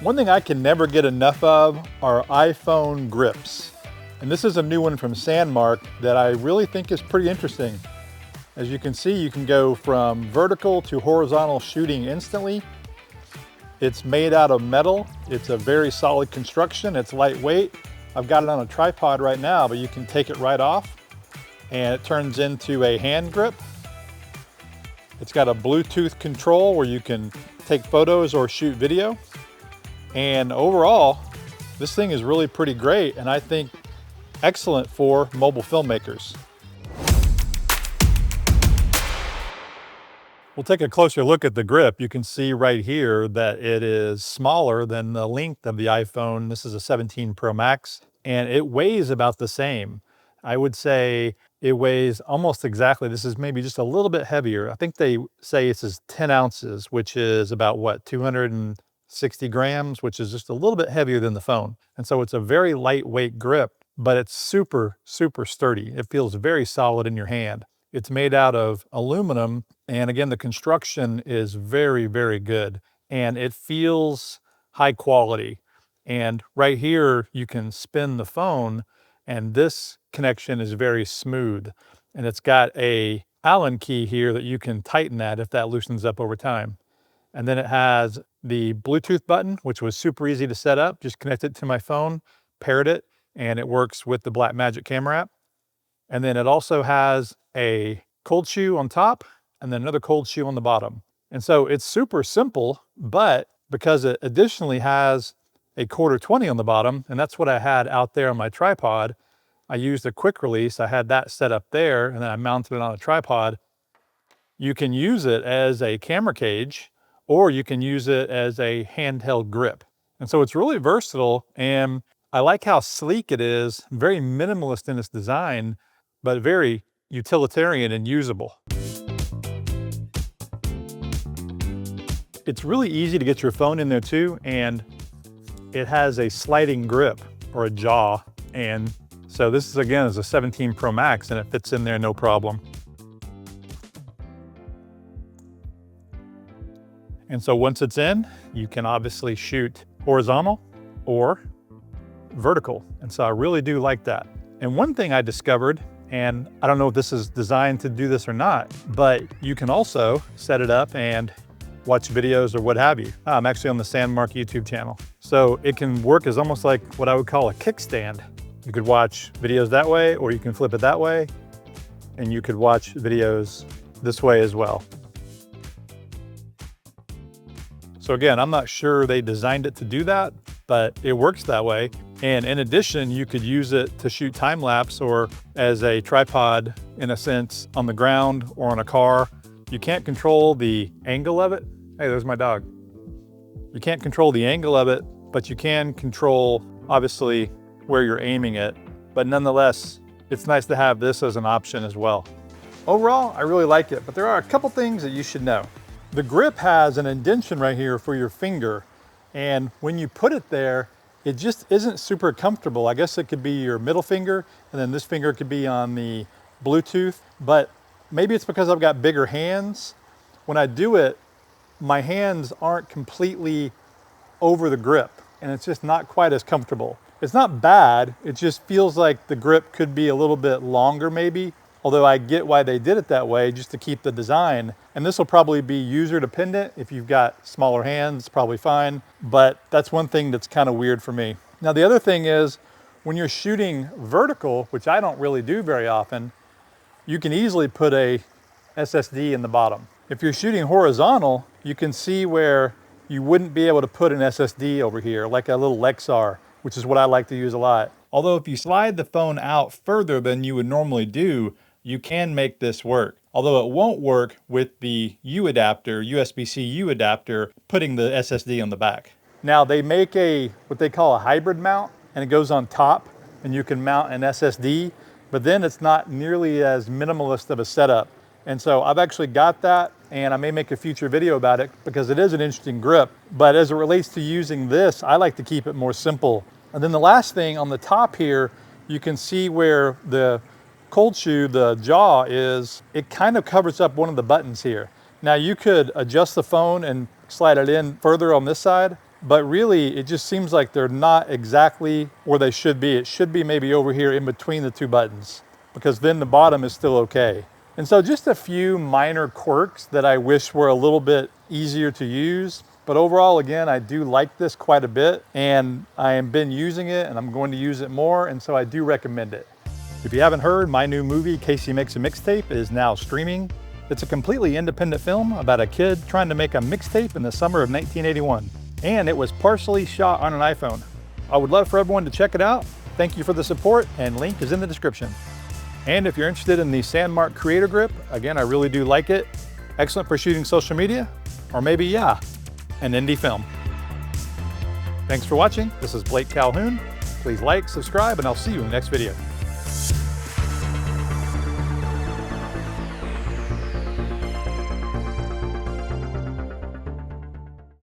One thing I can never get enough of are iPhone grips. And this is a new one from Sandmarc that I really think is pretty interesting. As you can see, you can go from vertical to horizontal shooting instantly. It's made out of metal. It's a very solid construction. It's lightweight. I've got it on a tripod right now, but you can take it right off and it turns into a hand grip. It's got a Bluetooth control where you can take photos or shoot video. And overall, this thing is really pretty great and I think excellent for mobile filmmakers. We'll take a closer look at the grip. You can see right here that it is smaller than the length of the iPhone. This is a 17 Pro Max, and it weighs about the same. I would say it weighs almost exactly. This is maybe just a little bit heavier. I think they say this is 10 ounces, which is about what, 260 grams, which is just a little bit heavier than the phone. And so it's a very lightweight grip, but it's super, super sturdy. It feels very solid in your hand. It's made out of aluminum, and again, the construction is very, very good, and it feels high quality. And right here, you can spin the phone, and this connection is very smooth. And it's got a Allen key here that you can tighten that if that loosens up over time. And then it has the Bluetooth button, which was super easy to set up. Just connect it to my phone, paired it, and it works with the Blackmagic Camera app. And then it also has a cold shoe on top and then another cold shoe on the bottom. And so it's super simple, but because it additionally has a 1/4-20 on the bottom, and that's what I had out there on my tripod, I used a quick release. I had that set up there and then I mounted it on a tripod. You can use it as a camera cage or you can use it as a handheld grip. And so it's really versatile, and I like how sleek it is, very minimalist in its design, but very utilitarian and usable. It's really easy to get your phone in there too, and it has a sliding grip or a jaw. And so this is, again, is a 17 Pro Max and it fits in there no problem. And so once it's in, you can obviously shoot horizontal or vertical. And so I really do like that. And one thing I discovered, and I don't know if this is designed to do this or not, but you can also set it up and watch videos or what have you. I'm actually on the Sandmarc YouTube channel. So it can work as almost like what I would call a kickstand. You could watch videos that way, or you can flip it that way, and you could watch videos this way as well. So again, I'm not sure they designed it to do that, but it works that way. And in addition, you could use it to shoot time lapse or as a tripod, in a sense, on the ground or on a car. You can't control the angle of it. Hey, there's my dog. You can't control the angle of it, but you can control, obviously, where you're aiming it. But nonetheless, it's nice to have this as an option as well. Overall, I really like it, but there are a couple things that you should know. The grip has an indentation right here for your finger. And when you put it there, it just isn't super comfortable. I guess it could be your middle finger, and then this finger could be on the Bluetooth, but maybe it's because I've got bigger hands. When I do it, my hands aren't completely over the grip, and it's just not quite as comfortable. It's not bad, it just feels like the grip could be a little bit longer maybe, although I get why they did it that way, just to keep the design. And this will probably be user dependent. If you've got smaller hands, probably fine. But that's one thing that's kind of weird for me. Now, the other thing is when you're shooting vertical, which I don't really do very often, you can easily put a SSD in the bottom. If you're shooting horizontal, you can see where you wouldn't be able to put an SSD over here, like a little Lexar, which is what I like to use a lot. Although if you slide the phone out further than you would normally do, you can make this work. Although it won't work with the U adapter, USB-C U adapter, putting the SSD on the back. Now they make what they call a hybrid mount, and it goes on top, and you can mount an SSD, but then it's not nearly as minimalist of a setup. And so I've actually got that, and I may make a future video about it because it is an interesting grip. But as it relates to using this, I like to keep it more simple. And then the last thing on the top here, you can see where the cold shoe, the jaw is, it kind of covers up one of the buttons here. Now you could adjust the phone and slide it in further on this side, but really it just seems like they're not exactly where they should be. It should be maybe over here in between the two buttons, because then the bottom is still okay. And so just a few minor quirks that I wish were a little bit easier to use. But overall, again, I do like this quite a bit, and I have been using it and I'm going to use it more, and so I do recommend it. If you haven't heard, my new movie, Casey Makes a Mixtape, is now streaming. It's a completely independent film about a kid trying to make a mixtape in the summer of 1981. And it was partially shot on an iPhone. I would love for everyone to check it out. Thank you for the support, and link is in the description. And if you're interested in the Sandmarc Creator Grip, again, I really do like it. Excellent for shooting social media, or maybe, yeah, an indie film. Thanks for watching. This is Blake Calhoun. Please like, subscribe, and I'll see you in the next video.